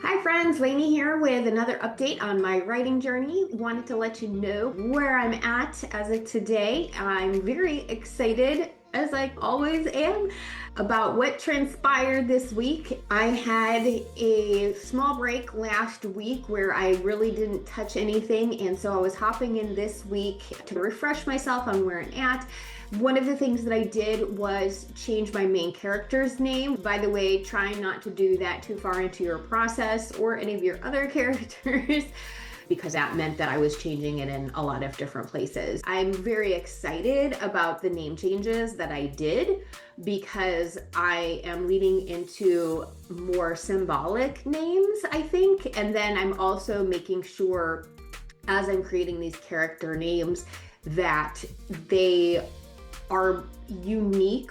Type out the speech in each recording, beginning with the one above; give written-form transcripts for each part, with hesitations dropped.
Hi friends, Lainey here with another update on my writing journey. Wanted to let you know where I'm at as of today. I'm very excited, as I always am, about what transpired this week. I had a small break last week where I really didn't touch anything, and so I was hopping in this week to refresh myself on where I'm at. One of the things that I did was change my main character's name. By the way, try not to do that too far into your process or any of your other characters because that meant that I was changing it in a lot of different places. I'm very excited about the name changes that I did because I am leaning into more symbolic names, I think. And then I'm also making sure as I'm creating these character names that they are unique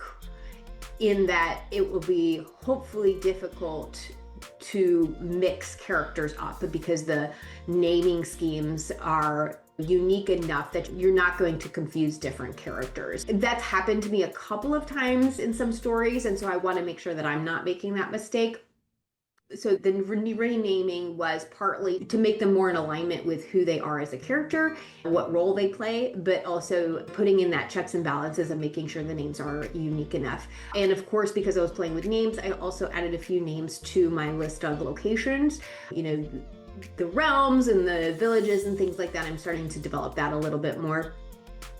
in that it will be hopefully difficult to mix characters up because the naming schemes are unique enough that you're not going to confuse different characters. That's happened to me a couple of times in some stories, and so I want to make sure that I'm not making that mistake. So the renaming was partly to make them more in alignment with who they are as a character, what role they play, but also putting in that checks and balances and making sure the names are unique enough. And of course, because I was playing with names, I also added a few names to my list of locations. The realms and the villages and things like that. I'm starting to develop that a little bit more.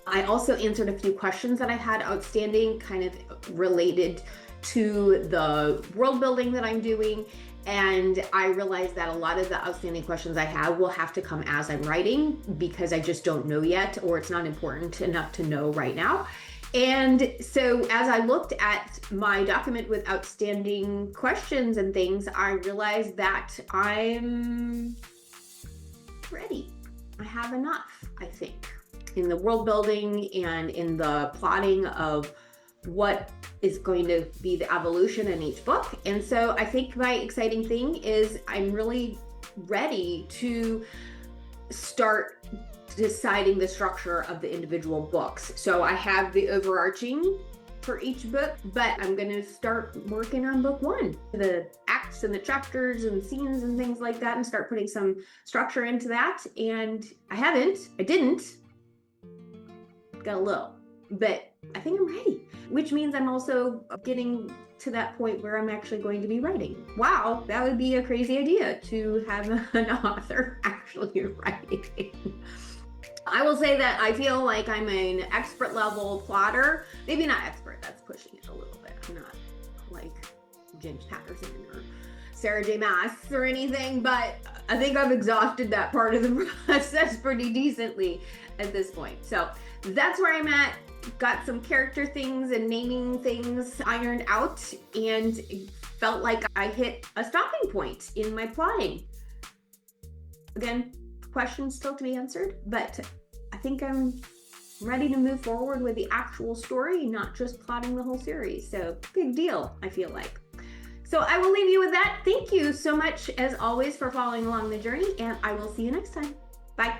I also answered a few questions that I had outstanding, kind of related to the world building that I'm doing. And I realized that a lot of the outstanding questions I have will have to come as I'm writing because I just don't know yet, or it's not important enough to know right now. And so as I looked at my document with outstanding questions and things, I realized that I'm ready. I have enough, I think, in the world building and in the plotting of what is going to be the evolution in each book. And so I think my exciting thing is I'm really ready to start deciding the structure of the individual books. So I have the overarching for each book, but I'm going to start working on book one, the acts and the chapters and scenes and things like that, and start putting some structure into that. And I didn't, got a little, but I think I'm ready, which means I'm also getting to that point where I'm actually going to be writing. Wow, that would be a crazy idea to have an author actually writing. I will say that I feel like I'm an expert level plotter. Maybe not expert, that's pushing it a little bit. I'm not like James Patterson or Sarah J. Maas or anything, but I think I've exhausted that part of the process pretty decently at this point. So that's where I'm at. Got some character things and naming things ironed out and felt like I hit a stopping point in my plotting. Again, questions still to be answered, but I think I'm ready to move forward with the actual story, not just plotting the whole series. So big deal, I feel like. So I will leave you with that. Thank you so much, as always, for following along the journey, and I will see you next time. Bye.